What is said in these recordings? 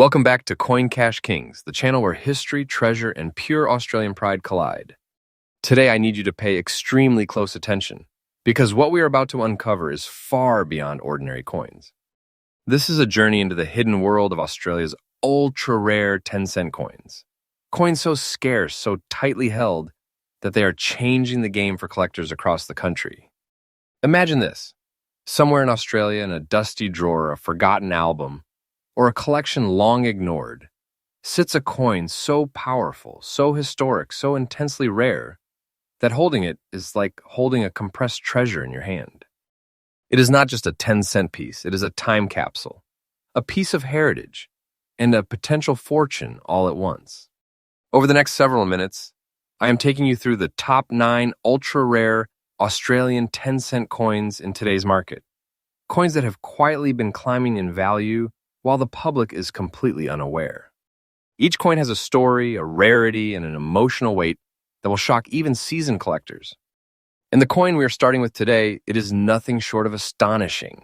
Welcome back to Coin Cash Kings, the channel where history, treasure, and pure Australian pride collide. Today, I need you to pay extremely close attention, because what we are about to uncover is far beyond ordinary coins. This is a journey into the hidden world of Australia's ultra-rare 10-cent coins. Coins so scarce, so tightly held, that they are changing the game for collectors across the country. Imagine this. Somewhere in Australia, in a dusty drawer, a forgotten album, or a collection long ignored, sits a coin so powerful, so historic, so intensely rare, that holding it is like holding a compressed treasure in your hand. It is not just a 10-cent piece, it is a time capsule, a piece of heritage, and a potential fortune all at once. Over the next several minutes, I am taking you through the top 9 ultra-rare Australian 10-cent coins in today's market. Coins that have quietly been climbing in value while the public is completely unaware. Each coin has a story, a rarity, and an emotional weight that will shock even seasoned collectors. And the coin we are starting with today, it is nothing short of astonishing.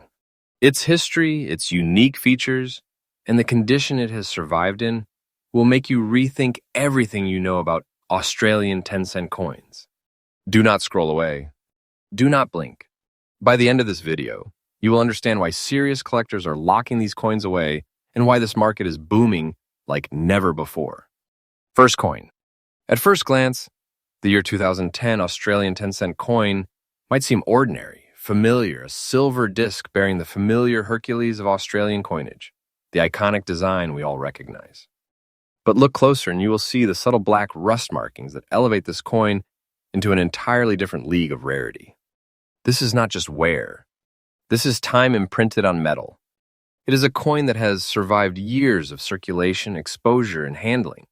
Its history, its unique features, and the condition it has survived in will make you rethink everything you know about Australian 10-cent coins. Do not scroll away. Do not blink. By the end of this video, you will understand why serious collectors are locking these coins away and why this market is booming like never before. First coin. At first glance, the year 2010 Australian 10-cent coin might seem ordinary, familiar, a silver disc bearing the familiar Hercules of Australian coinage, the iconic design we all recognize. But look closer and you will see the subtle black rust markings that elevate this coin into an entirely different league of rarity. This is not just wear. This is time imprinted on metal. It is a coin that has survived years of circulation, exposure, and handling,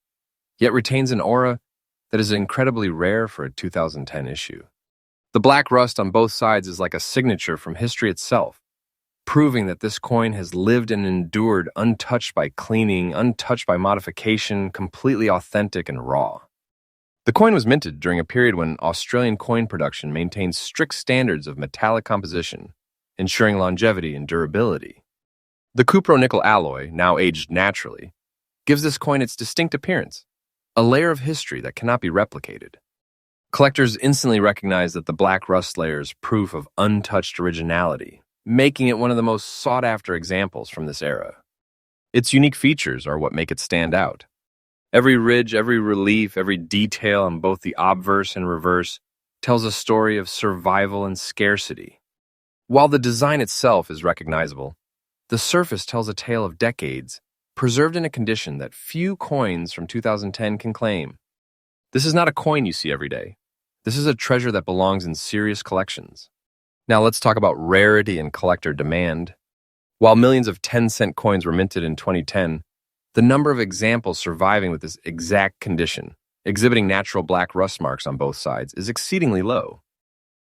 yet retains an aura that is incredibly rare for a 2010 issue. The black rust on both sides is like a signature from history itself, proving that this coin has lived and endured untouched by cleaning, untouched by modification, completely authentic and raw. The coin was minted during a period when Australian coin production maintained strict standards of metallic composition, ensuring longevity and durability. The cupro-nickel alloy, now aged naturally, gives this coin its distinct appearance, a layer of history that cannot be replicated. Collectors instantly recognize that the black rust layer is proof of untouched originality, making it one of the most sought-after examples from this era. Its unique features are what make it stand out. Every ridge, every relief, every detail on both the obverse and reverse tells a story of survival and scarcity. While the design itself is recognizable, the surface tells a tale of decades, preserved in a condition that few coins from 2010 can claim. This is not a coin you see every day. This is a treasure that belongs in serious collections. Now let's talk about rarity and collector demand. While millions of 10-cent coins were minted in 2010, the number of examples surviving with this exact condition, exhibiting natural black rust marks on both sides, is exceedingly low.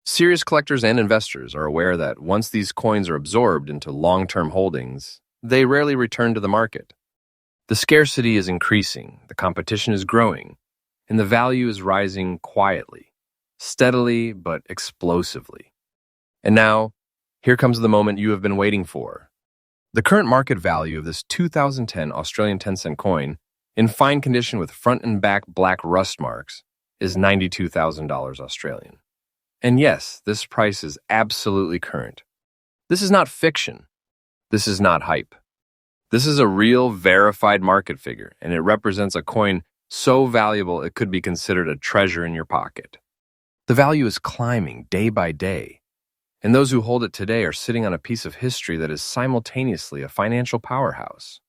Serious collectors and investors are aware that once these coins are absorbed into long-term holdings, they rarely return to the market. The scarcity is increasing, the competition is growing, and the value is rising quietly, steadily but explosively. And now, here comes the moment you have been waiting for. The current market value of this 2010 Australian 10-cent coin, in fine condition with front and back black rust marks, is $92,000 Australian. And yes, this price is absolutely current. This is not fiction. This is not hype. This is a real, verified market figure, and it represents a coin so valuable it could be considered a treasure in your pocket. The value is climbing day by day, and those who hold it today are sitting on a piece of history that is simultaneously a financial powerhouse.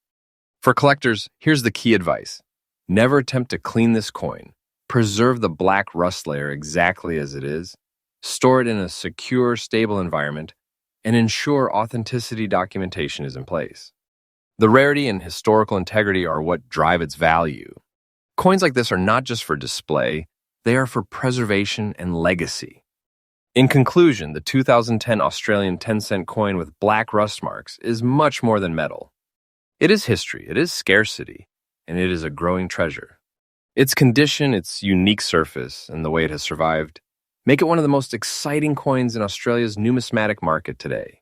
For collectors, here's the key advice. Never attempt to clean this coin. Preserve the black rust layer exactly as it is. Store it in a secure, stable environment, and ensure authenticity documentation is in place. The rarity and historical integrity are what drive its value. Coins like this are not just for display, they are for preservation and legacy. In conclusion, the 2010 Australian 10-cent coin with black rust marks is much more than metal. It is history, it is scarcity, and it is a growing treasure. Its condition, its unique surface, and the way it has survived make it one of the most exciting coins in Australia's numismatic market today.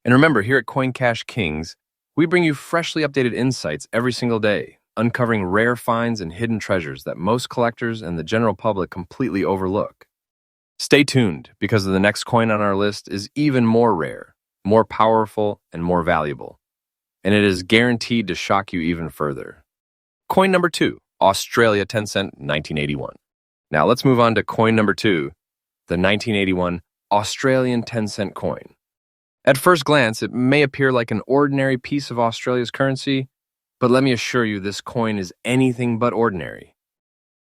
And remember, here at Coin Cash Kings, We bring you freshly updated insights every single day, uncovering rare finds and hidden treasures that most collectors and the general public completely overlook. Stay tuned, because the next coin on our list is even more rare, more powerful, and more valuable, and it is guaranteed to shock you even further. Coin number 2, Australia 10 cent 1981. Now let's move on to coin number 2, the 1981 Australian 10 cent coin. At first glance, it may appear like an ordinary piece of Australia's currency, but let me assure you this coin is anything but ordinary.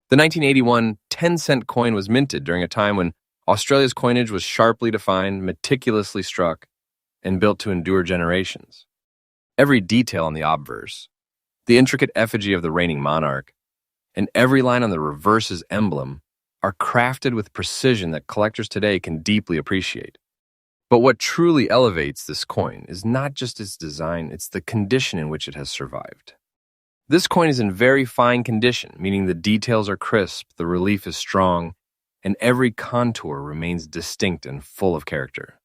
The 1981 10-cent coin was minted during a time when Australia's coinage was sharply defined, meticulously struck, and built to endure generations. Every detail on the obverse, the intricate effigy of the reigning monarch, and every line on the reverse's emblem are crafted with precision that collectors today can deeply appreciate. But what truly elevates this coin is not just its design, it's the condition in which it has survived. This coin is in very fine condition, meaning the details are crisp, the relief is strong, and every contour remains distinct and full of character.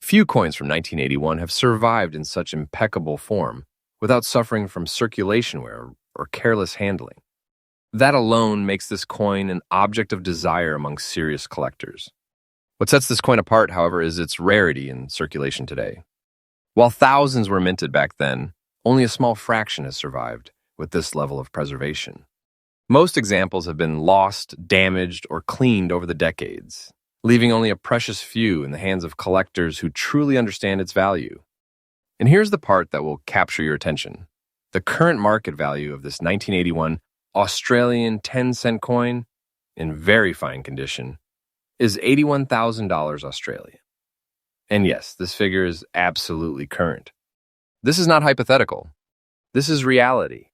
Few coins from 1981 have survived in such impeccable form without suffering from circulation wear or careless handling. That alone makes this coin an object of desire among serious collectors. What sets this coin apart, however, is its rarity in circulation today. While thousands were minted back then, only a small fraction has survived with this level of preservation. Most examples have been lost, damaged, or cleaned over the decades, leaving only a precious few in the hands of collectors who truly understand its value. And here's the part that will capture your attention. The current market value of this 1981 Australian 10-cent coin, in very fine condition, is $81,000 Australian. And yes, this figure is absolutely current. This is not hypothetical. This is reality.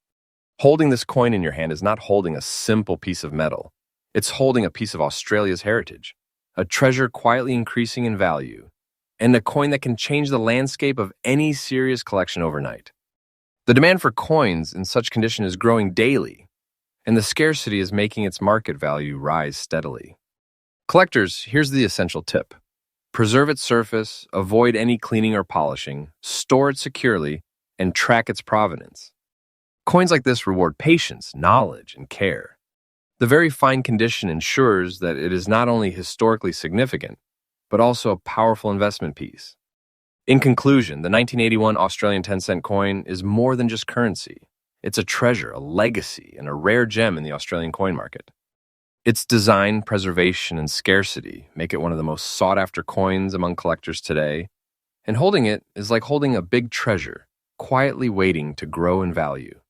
Holding this coin in your hand is not holding a simple piece of metal. It's holding a piece of Australia's heritage, a treasure quietly increasing in value, and a coin that can change the landscape of any serious collection overnight. The demand for coins in such condition is growing daily, and the scarcity is making its market value rise steadily. Collectors, here's the essential tip. Preserve its surface, avoid any cleaning or polishing, store it securely, and track its provenance. Coins like this reward patience, knowledge, and care. The very fine condition ensures that it is not only historically significant, but also a powerful investment piece. In conclusion, the 1981 Australian 10-cent coin is more than just currency. It's a treasure, a legacy, and a rare gem in the Australian coin market. Its design, preservation, and scarcity make it one of the most sought-after coins among collectors today, and holding it is like holding a big treasure, quietly waiting to grow in value.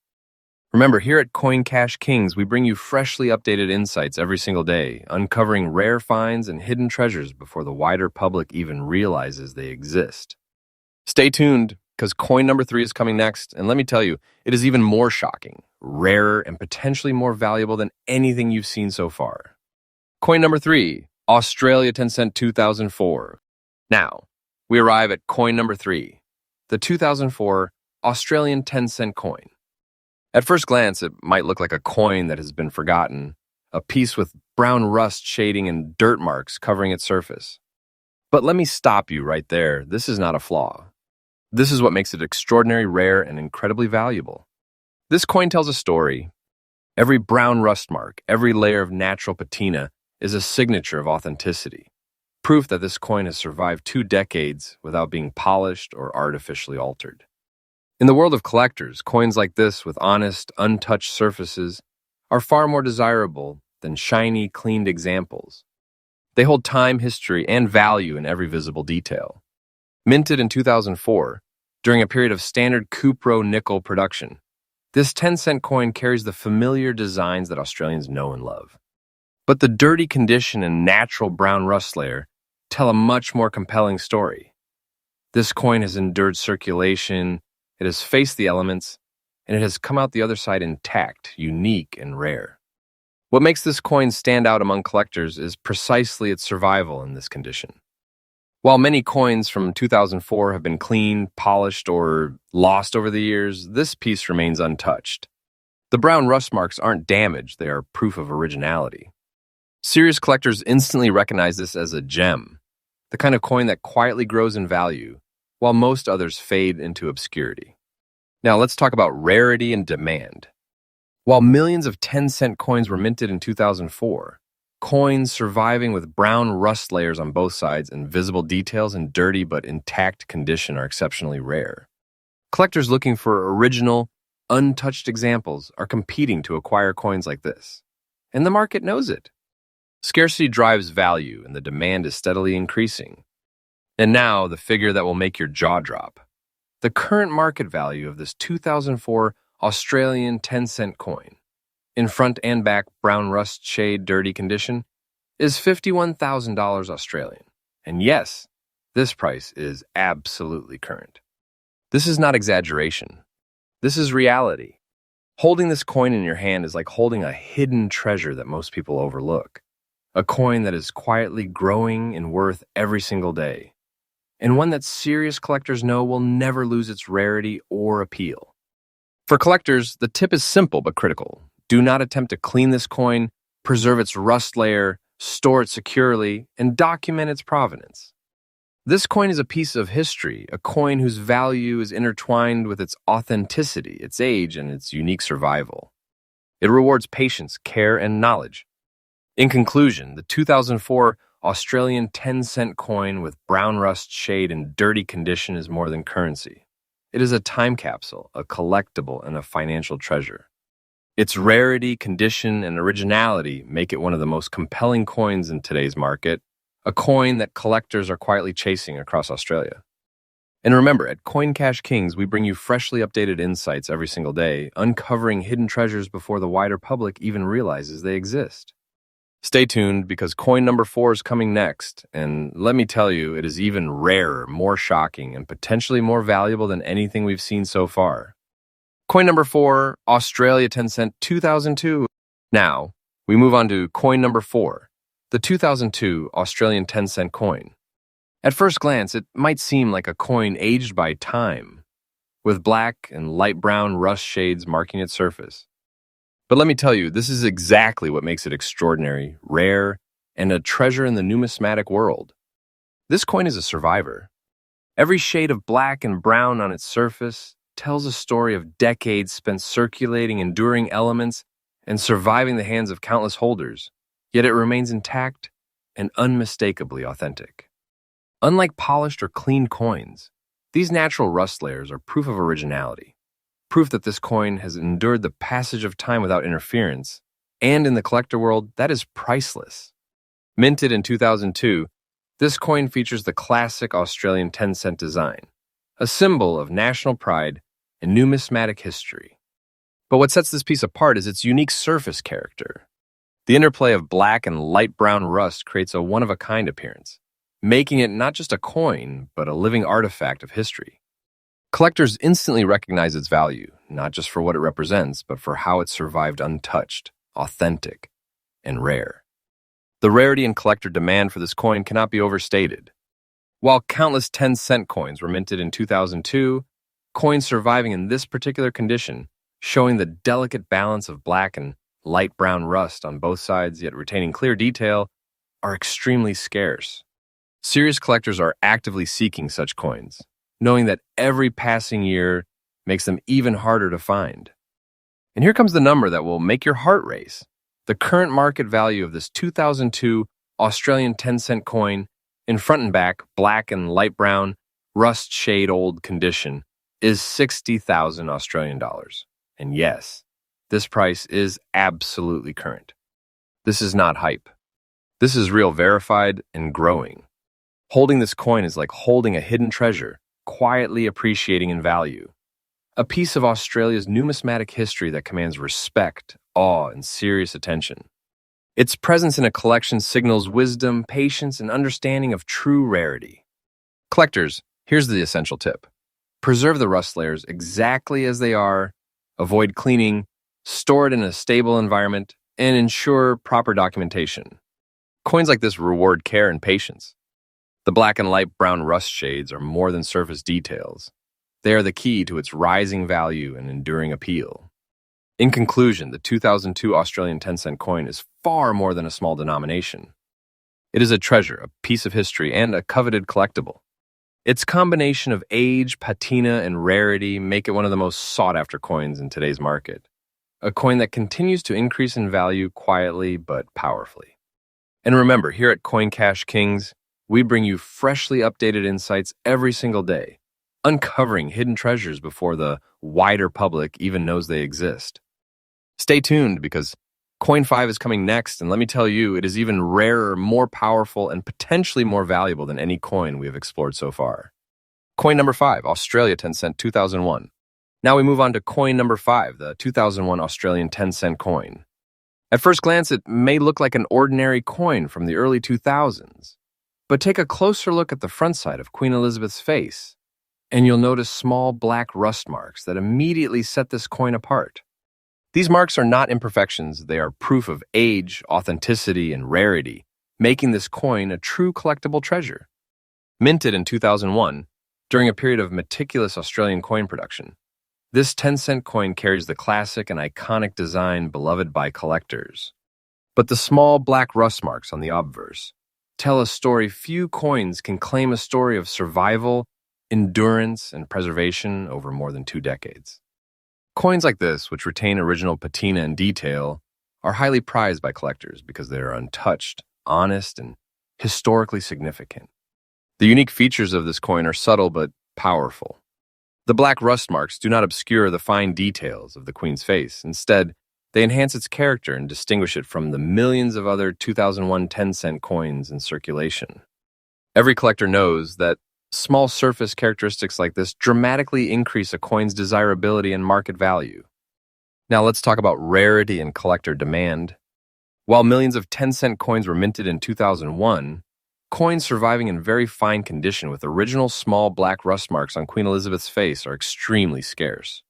Remember, here at Coin Cash Kings, we bring you freshly updated insights every single day, uncovering rare finds and hidden treasures before the wider public even realizes they exist. Stay tuned, because coin number 3 is coming next, and let me tell you, it is even more shocking, rarer, and potentially more valuable than anything you've seen so far. Coin number 3, Australia 10 cent 2004. Now, we arrive at coin number 3, the 2004 Australian 10 cent coin. At first glance, it might look like a coin that has been forgotten, a piece with brown rust shading and dirt marks covering its surface. But let me stop you right there. This is not a flaw. This is what makes it extraordinary, rare, and incredibly valuable. This coin tells a story. Every brown rust mark, every layer of natural patina is a signature of authenticity, proof that this coin has survived 2 decades without being polished or artificially altered. In the world of collectors, coins like this with honest, untouched surfaces are far more desirable than shiny, cleaned examples. They hold time, history, and value in every visible detail. Minted in 2004, during a period of standard cupro nickel production, this 10-cent coin carries the familiar designs that Australians know and love. But the dirty condition and natural brown rust layer tell a much more compelling story. This coin has endured circulation, it has faced the elements, and it has come out the other side intact, unique, and rare. What makes this coin stand out among collectors is precisely its survival in this condition. While many coins from 2004 have been cleaned, polished, or lost over the years, this piece remains untouched. The brown rust marks aren't damaged, they are proof of originality. Serious collectors instantly recognize this as a gem, the kind of coin that quietly grows in value, while most others fade into obscurity. Now let's talk about rarity and demand. While millions of 10-cent coins were minted in 2004, coins surviving with brown rust layers on both sides and visible details in dirty but intact condition are exceptionally rare. Collectors looking for original, untouched examples are competing to acquire coins like this. And the market knows it. Scarcity drives value, and the demand is steadily increasing. And now, the figure that will make your jaw drop. The current market value of this 2004 Australian 10-cent coin, in front and back brown rust shade dirty condition, is $51,000 Australian. And yes, this price is absolutely current. This is not exaggeration. This is reality. Holding this coin in your hand is like holding a hidden treasure that most people overlook. A coin that is quietly growing in worth every single day. And one that serious collectors know will never lose its rarity or appeal. For collectors, the tip is simple but critical. Do not attempt to clean this coin, preserve its rust layer, store it securely, and document its provenance. This coin is a piece of history, a coin whose value is intertwined with its authenticity, its age, and its unique survival. It rewards patience, care, and knowledge. In conclusion, the 2004 Australian 10-cent coin with brown rust shade and dirty condition is more than currency. It is a time capsule, a collectible, and a financial treasure. Its rarity, condition, and originality make it one of the most compelling coins in today's market, a coin that collectors are quietly chasing across Australia. And remember, at Coin Cash Kings, we bring you freshly updated insights every single day, uncovering hidden treasures before the wider public even realizes they exist. Stay tuned, because coin number 4 is coming next, and let me tell you, it is even rarer, more shocking, and potentially more valuable than anything we've seen so far. Coin number 4, Australia 10-cent 2002. Now, we move on to coin number 4, the 2002 Australian 10-cent coin. At first glance, it might seem like a coin aged by time, with black and light brown rust shades marking its surface. But let me tell you, this is exactly what makes it extraordinary, rare, and a treasure in the numismatic world. This coin is a survivor. Every shade of black and brown on its surface tells a story of decades spent circulating enduring elements and surviving the hands of countless holders, yet it remains intact and unmistakably authentic. Unlike polished or clean coins, these natural rust layers are proof of originality. Proof that this coin has endured the passage of time without interference, and in the collector world, that is priceless. Minted in 2002, this coin features the classic Australian 10-cent design, a symbol of national pride and numismatic history. But what sets this piece apart is its unique surface character. The interplay of black and light brown rust creates a one-of-a-kind appearance, making it not just a coin, but a living artifact of history. Collectors instantly recognize its value, not just for what it represents, but for how it survived untouched, authentic, and rare. The rarity and collector demand for this coin cannot be overstated. While countless 10-cent coins were minted in 2002, coins surviving in this particular condition, showing the delicate balance of black and light brown rust on both sides yet retaining clear detail, are extremely scarce. Serious collectors are actively seeking such coins, knowing that every passing year makes them even harder to find. And here comes the number that will make your heart race. The current market value of this 2002 Australian 10-cent coin, in front and back, black and light brown, rust shade old condition, is 60,000 Australian dollars. And yes, this price is absolutely current. This is not hype. This is real, verified, and growing. Holding this coin is like holding a hidden treasure, quietly appreciating in value. A piece of Australia's numismatic history that commands respect, awe, and serious attention. Its presence in a collection signals wisdom, patience, and understanding of true rarity. Collectors, here's the essential tip. Preserve the rust layers exactly as they are, avoid cleaning, store it in a stable environment, and ensure proper documentation. Coins like this reward care and patience. The black and light brown rust shades are more than surface details. They are the key to its rising value and enduring appeal. In conclusion, the 2002 Australian 10-cent coin is far more than a small denomination. It is a treasure, a piece of history, and a coveted collectible. Its combination of age, patina, and rarity make it one of the most sought-after coins in today's market. A coin that continues to increase in value quietly but powerfully. And remember, here at Coin Cash Kings, we bring you freshly updated insights every single day, uncovering hidden treasures before the wider public even knows they exist. Stay tuned because Coin 5 is coming next, and let me tell you, it is even rarer, more powerful, and potentially more valuable than any coin we have explored so far. Coin number 5, Australia 10 cent 2001. Now we move on to coin number 5, the 2001 Australian 10-cent coin. At first glance, it may look like an ordinary coin from the early 2000s, but take a closer look at the front side of Queen Elizabeth's face, and you'll notice small black rust marks that immediately set this coin apart. These marks are not imperfections, they are proof of age, authenticity, and rarity, making this coin a true collectible treasure. Minted in 2001, during a period of meticulous Australian coin production, this 10-cent coin carries the classic and iconic design beloved by collectors. But the small black rust marks on the obverse tell a story few coins can claim, a story of survival, endurance, and preservation over more than 2 decades. Coins like this, which retain original patina and detail, are highly prized by collectors because they are untouched, honest, and historically significant. The unique features of this coin are subtle but powerful. The black rust marks do not obscure the fine details of the Queen's face. Instead, they enhance its character and distinguish it from the millions of other 2001 10-cent coins in circulation. Every collector knows that small surface characteristics like this dramatically increase a coin's desirability and market value. Now let's talk about rarity and collector demand. While millions of 10-cent coins were minted in 2001, coins surviving in very fine condition with original small black rust marks on Queen Elizabeth's face are extremely scarce.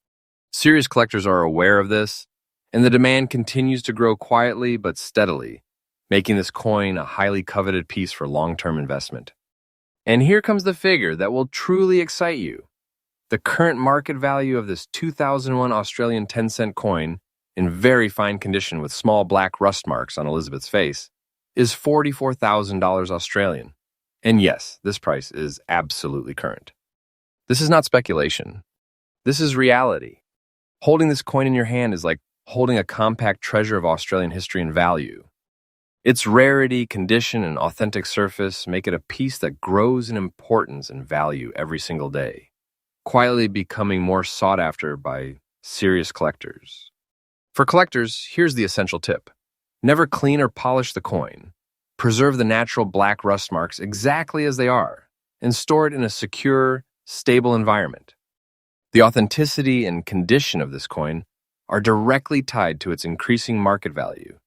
Serious collectors are aware of this, and the demand continues to grow quietly but steadily, making this coin a highly coveted piece for long-term investment. And here comes the figure that will truly excite you. The current market value of this 2001 Australian 10-cent coin, in very fine condition with small black rust marks on Elizabeth's face, is $44,000 Australian. And yes, this price is absolutely current. This is not speculation. This is reality. Holding this coin in your hand is like holding a compact treasure of Australian history and value. Its rarity, condition, and authentic surface make it a piece that grows in importance and value every single day, quietly becoming more sought after by serious collectors. For collectors, here's the essential tip. Never clean or polish the coin. Preserve the natural black rust marks exactly as they are, and store it in a secure, stable environment. The authenticity and condition of this coin are directly tied to its increasing market value,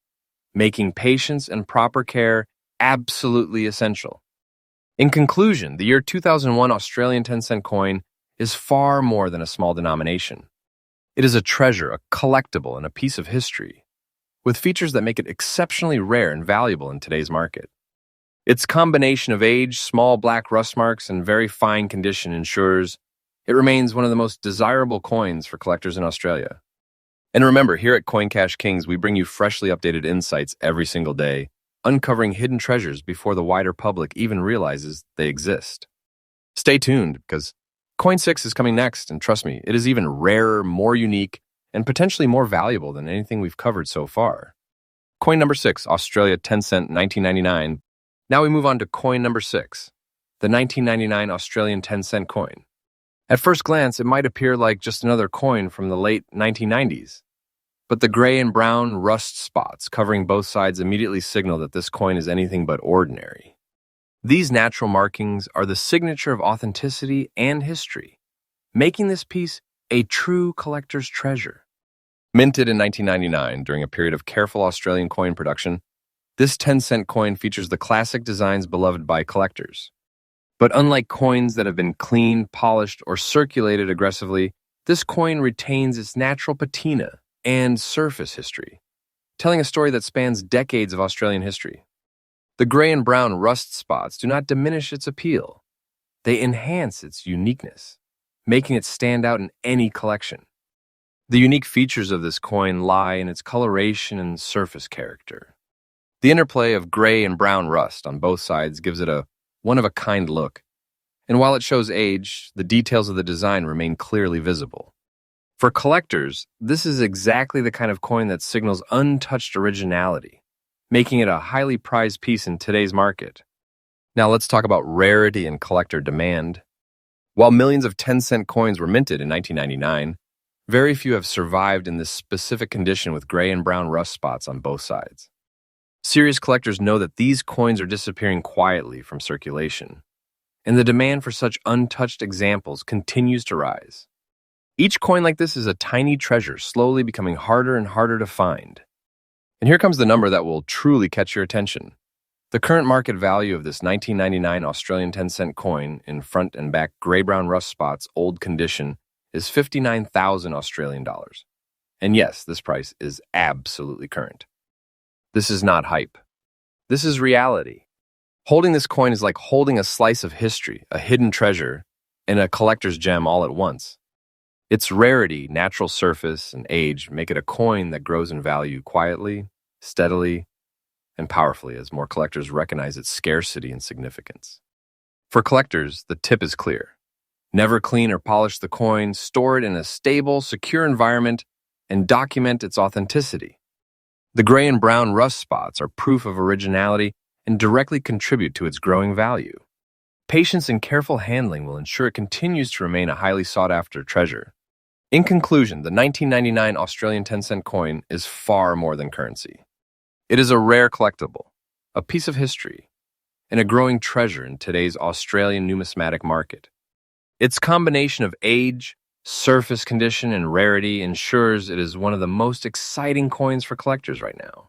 making patience and proper care absolutely essential. In conclusion, the year 2001 Australian 10-cent coin is far more than a small denomination. It is a treasure, a collectible, and a piece of history, with features that make it exceptionally rare and valuable in today's market. Its combination of age, small black rust marks, and very fine condition ensures it remains one of the most desirable coins for collectors in Australia. And remember, here at Coin Cash Kings, we bring you freshly updated insights every single day, uncovering hidden treasures before the wider public even realizes they exist. Stay tuned, because Coin 6 is coming next, and trust me, it is even rarer, more unique, and potentially more valuable than anything we've covered so far. Coin number 6, Australia 10 cent 1999. Now we move on to coin number 6, the 1999 Australian 10-cent coin. At first glance, it might appear like just another coin from the late 1990s, but the gray and brown rust spots covering both sides immediately signal that this coin is anything but ordinary. These natural markings are the signature of authenticity and history, making this piece a true collector's treasure. Minted in 1999 during a period of careful Australian coin production, this 10-cent coin features the classic designs beloved by collectors. But unlike coins that have been cleaned, polished, or circulated aggressively, this coin retains its natural patina and surface history, telling a story that spans decades of Australian history. The gray and brown rust spots do not diminish its appeal. They enhance its uniqueness, making it stand out in any collection. The unique features of this coin lie in its coloration and surface character. The interplay of gray and brown rust on both sides gives it a one-of-a-kind look, And while it shows age, the details of the design remain clearly visible. For collectors, this is exactly the kind of coin that signals untouched originality, making it a highly prized piece in today's market. Now let's talk about rarity and collector demand. While millions of 10-cent coins were minted in 1999, very few have survived in this specific condition with gray and brown rust spots on both sides. Serious collectors know that these coins are disappearing quietly from circulation, and the demand for such untouched examples continues to rise. Each coin like this is a tiny treasure slowly becoming harder and harder to find. And here comes the number that will truly catch your attention. The current market value of this 1999 Australian 10-cent coin in front and back gray-brown rust spots, old condition, is 59,000 Australian dollars. And yes, this price is absolutely current. This is not hype. This is reality. Holding this coin is like holding a slice of history, a hidden treasure, and a collector's gem all at once. Its rarity, natural surface, and age make it a coin that grows in value quietly, steadily, and powerfully as more collectors recognize its scarcity and significance. For collectors, the tip is clear. Never clean or polish the coin, store it in a stable, secure environment, and document its authenticity. The gray and brown rust spots are proof of originality and directly contribute to its growing value. Patience and careful handling will ensure it continues to remain a highly sought-after treasure. In conclusion, the 1999 Australian 10-cent coin is far more than currency. It is a rare collectible, a piece of history, and a growing treasure in today's Australian numismatic market. Its combination of age, surface condition, and rarity ensures it is one of the most exciting coins for collectors right now.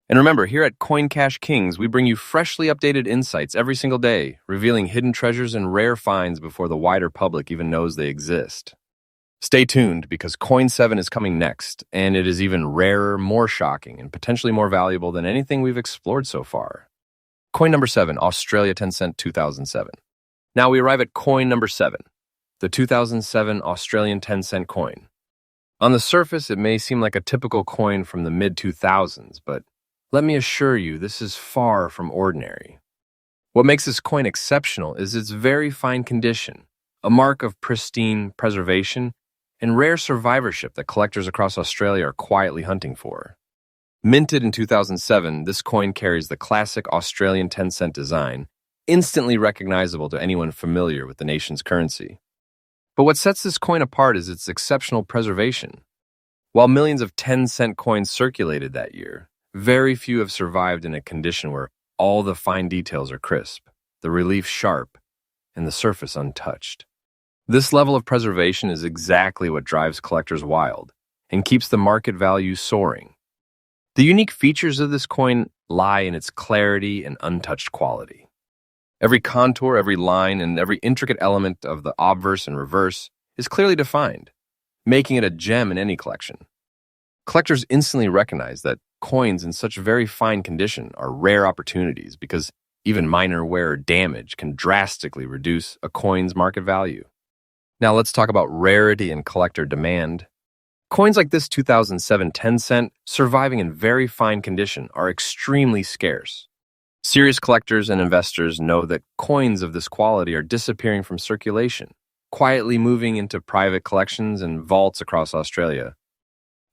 And remember, here at Coin Cash Kings, we bring you freshly updated insights every single day, revealing hidden treasures and rare finds before the wider public even knows they exist. Stay tuned because Coin 7 is coming next, and it is even rarer, more shocking, and potentially more valuable than anything we've explored so far. Coin number 7, Australia 10 cent 2007. Now we arrive at coin number 7, the 2007 Australian 10 cent coin. On the surface, it may seem like a typical coin from the mid-2000s, but let me assure you, this is far from ordinary. What makes this coin exceptional is its very fine condition, a mark of pristine preservation and rare survivorship that collectors across Australia are quietly hunting for. Minted in 2007, this coin carries the classic Australian 10-cent design, instantly recognizable to anyone familiar with the nation's currency. But what sets this coin apart is its exceptional preservation. While millions of 10-cent coins circulated that year, very few have survived in a condition where all the fine details are crisp, the relief sharp, and the surface untouched. This level of preservation is exactly what drives collectors wild and keeps the market value soaring. The unique features of this coin lie in its clarity and untouched quality. Every contour, every line, and every intricate element of the obverse and reverse is clearly defined, making it a gem in any collection. Collectors instantly recognize that coins in such very fine condition are rare opportunities because even minor wear or damage can drastically reduce a coin's market value. Now let's talk about rarity and collector demand. Coins like this 2007 10 cent, surviving in very fine condition, are extremely scarce. Serious collectors and investors know that coins of this quality are disappearing from circulation, quietly moving into private collections and vaults across Australia.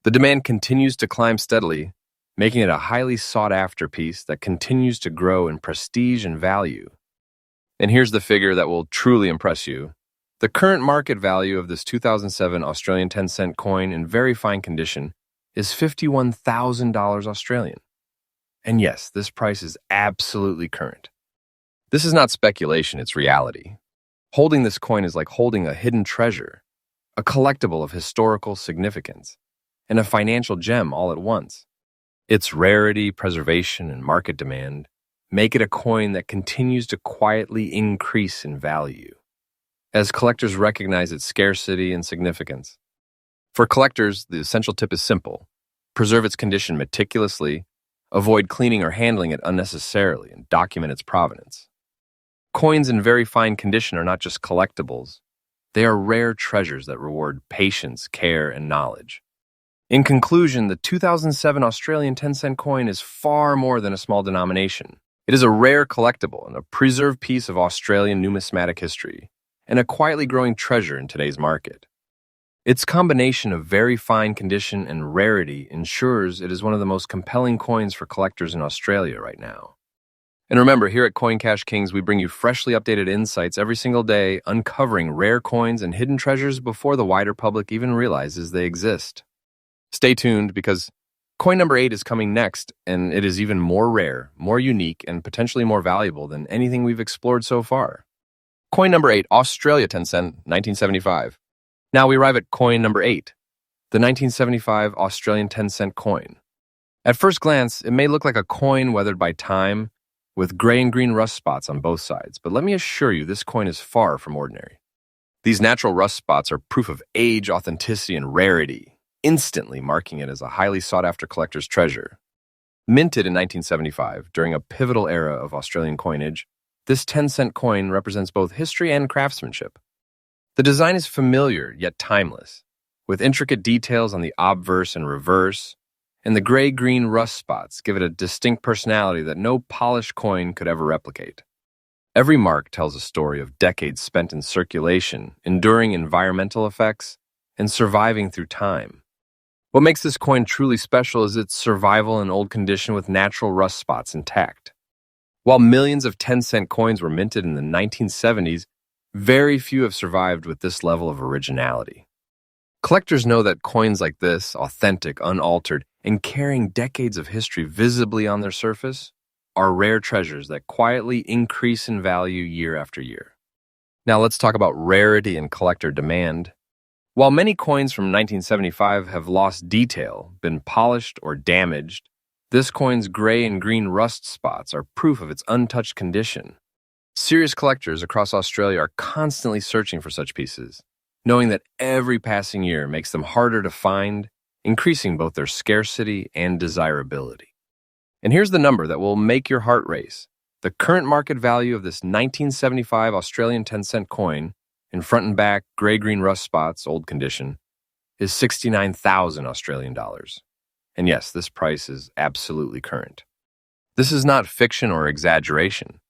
The demand continues to climb steadily, making it a highly sought-after piece that continues to grow in prestige and value. And here's the figure that will truly impress you. The current market value of this 2007 Australian 10-cent coin in very fine condition is $51,000 Australian. And yes, this price is absolutely current. This is not speculation, it's reality. Holding this coin is like holding a hidden treasure, a collectible of historical significance, and a financial gem all at once. Its rarity, preservation, and market demand make it a coin that continues to quietly increase in value as collectors recognize its scarcity and significance. For collectors, the essential tip is simple. Preserve its condition meticulously, avoid cleaning or handling it unnecessarily, and document its provenance. Coins in very fine condition are not just collectibles. They are rare treasures that reward patience, care, and knowledge. In conclusion, the 2007 Australian 10-cent coin is far more than a small denomination. It is a rare collectible and a preserved piece of Australian numismatic history, and a quietly growing treasure in today's market. Its combination of very fine condition and rarity ensures it is one of the most compelling coins for collectors in Australia right now. And remember, here at Coin Cash Kings, we bring you freshly updated insights every single day, uncovering rare coins and hidden treasures before the wider public even realizes they exist. Stay tuned, because coin number 8 is coming next, and it is even more rare, more unique, and potentially more valuable than anything we've explored so far. Coin number 8, Australia 10 cent, 1975. Now we arrive at coin number 8, the 1975 Australian 10 cent coin. At first glance, it may look like a coin weathered by time, with gray and green rust spots on both sides, but let me assure you, this coin is far from ordinary. These natural rust spots are proof of age, authenticity, and rarity, instantly marking it as a highly sought-after collector's treasure. Minted in 1975, during a pivotal era of Australian coinage, this 10-cent coin represents both history and craftsmanship. The design is familiar yet timeless, with intricate details on the obverse and reverse, and the gray-green rust spots give it a distinct personality that no polished coin could ever replicate. Every mark tells a story of decades spent in circulation, enduring environmental effects, and surviving through time. What makes this coin truly special is its survival in old condition with natural rust spots intact. While millions of 10-cent coins were minted in the 1970s, very few have survived with this level of originality. Collectors know that coins like this, authentic, unaltered, and carrying decades of history visibly on their surface, are rare treasures that quietly increase in value year after year. Now let's talk about rarity and collector demand. While many coins from 1975 have lost detail, been polished, or damaged, this coin's gray and green rust spots are proof of its untouched condition. Serious collectors across Australia are constantly searching for such pieces, knowing that every passing year makes them harder to find, increasing both their scarcity and desirability. And here's the number that will make your heart race. The current market value of this 1975 Australian 10-cent coin, in front and back, gray-green rust spots, old condition, is 69,000 Australian dollars. And yes, this price is absolutely current. This is not fiction or exaggeration.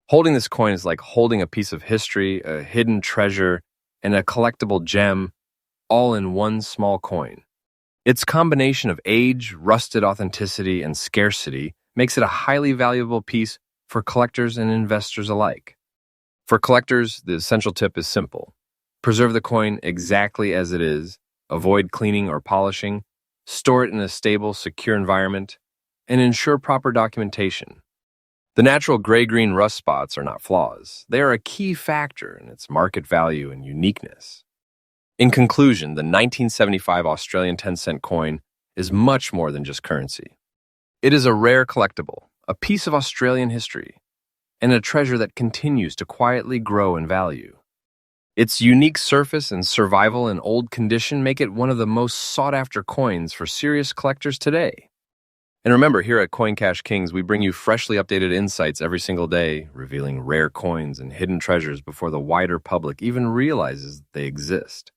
Holding this coin is like holding a piece of history, a hidden treasure, and a collectible gem, all in one small coin. Its combination of age, rusted authenticity, and scarcity makes it a highly valuable piece for collectors and investors alike. For collectors, the essential tip is simple. Preserve the coin exactly as it is, avoid cleaning or polishing, store it in a stable, secure environment, and ensure proper documentation. The natural gray-green rust spots are not flaws. They are a key factor in its market value and uniqueness. In conclusion, the 1975 Australian 10-cent coin is much more than just currency. It is a rare collectible, a piece of Australian history, and a treasure that continues to quietly grow in value. Its unique surface and survival in old condition make it one of the most sought-after coins for serious collectors today. And remember, here at Coin Cash Kings, we bring you freshly updated insights every single day, revealing rare coins and hidden treasures before the wider public even realizes they exist.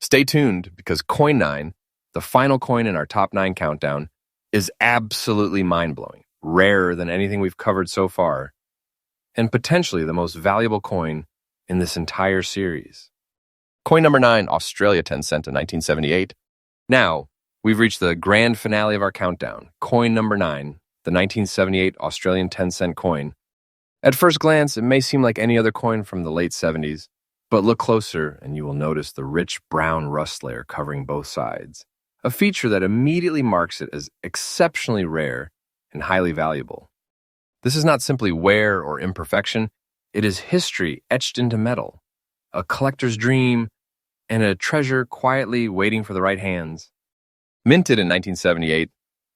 Stay tuned, because Coin 9, the final coin in our top 9 countdown, is absolutely mind-blowing, rarer than anything we've covered so far, and potentially the most valuable coin in this entire series. Coin number 9, Australia 10 cent in 1978. Now, we've reached the grand finale of our countdown. Coin number 9, the 1978 Australian 10 cent coin. At first glance, it may seem like any other coin from the late 70s, but look closer and you will notice the rich brown rust layer covering both sides, a feature that immediately marks it as exceptionally rare and highly valuable. This is not simply wear or imperfection, it is history etched into metal, a collector's dream, and a treasure quietly waiting for the right hands. Minted in 1978,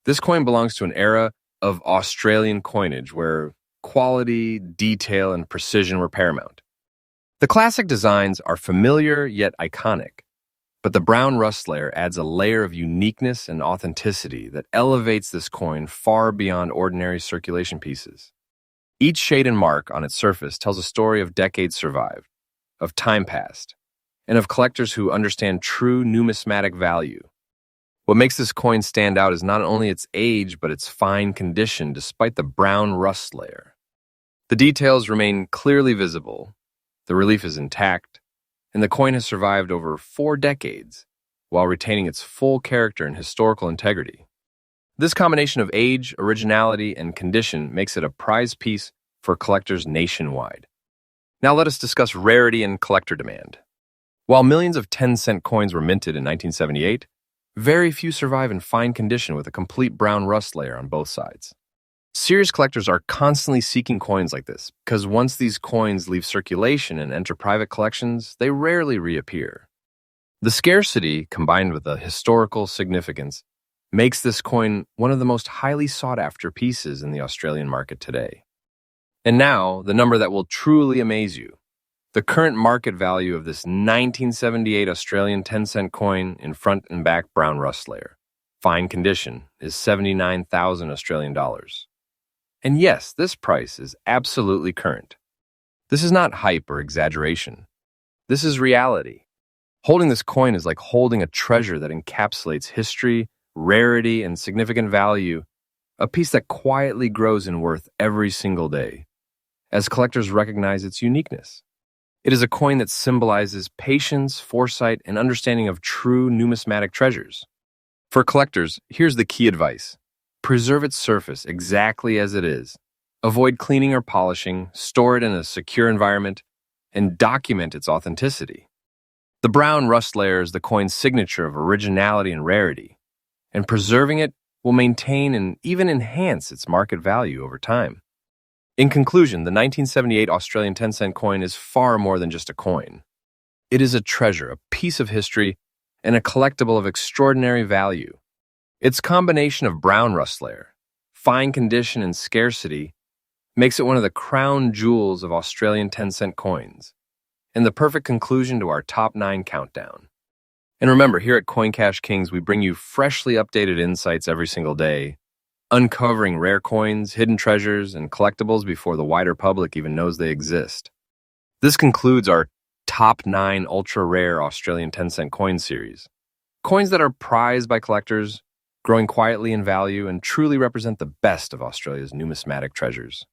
this coin belongs to an era of Australian coinage where quality, detail, and precision were paramount. The classic designs are familiar yet iconic, but the brown rust layer adds a layer of uniqueness and authenticity that elevates this coin far beyond ordinary circulation pieces. Each shade and mark on its surface tells a story of decades survived, of time past, and of collectors who understand true numismatic value. What makes this coin stand out is not only its age, but its fine condition despite the brown rust layer. The details remain clearly visible, the relief is intact, and the coin has survived over 4 decades while retaining its full character and historical integrity. This combination of age, originality, and condition makes it a prized piece for collectors nationwide. Now let us discuss rarity and collector demand. While millions of 10-cent coins were minted in 1978, very few survive in fine condition with a complete brown rust layer on both sides. Serious collectors are constantly seeking coins like this because once these coins leave circulation and enter private collections, they rarely reappear. The scarcity, combined with the historical significance, makes this coin one of the most highly sought-after pieces in the Australian market today. And now, the number that will truly amaze you. The current market value of this 1978 Australian 10-cent coin in front and back brown rust layer, fine condition, is 79,000 Australian dollars. And yes, this price is absolutely current. This is not hype or exaggeration. This is reality. Holding this coin is like holding a treasure that encapsulates history, rarity, and significant value, a piece that quietly grows in worth every single day, as collectors recognize its uniqueness. It is a coin that symbolizes patience, foresight, and understanding of true numismatic treasures. For collectors, here's the key advice. Preserve its surface exactly as it is. Avoid cleaning or polishing, store it in a secure environment, and document its authenticity. The brown rust layer is the coin's signature of originality and rarity, and preserving it will maintain and even enhance its market value over time. In conclusion, the 1978 Australian 10-cent coin is far more than just a coin. It is a treasure, a piece of history, and a collectible of extraordinary value. Its combination of brown rust layer, fine condition, and scarcity makes it one of the crown jewels of Australian 10-cent coins, and the perfect conclusion to our top 9 countdown. And remember, here at Coin Cash Kings, we bring you freshly updated insights every single day, uncovering rare coins, hidden treasures, and collectibles before the wider public even knows they exist. This concludes our top 9 ultra-rare Australian 10-cent coin series. Coins that are prized by collectors, growing quietly in value, and truly represent the best of Australia's numismatic treasures.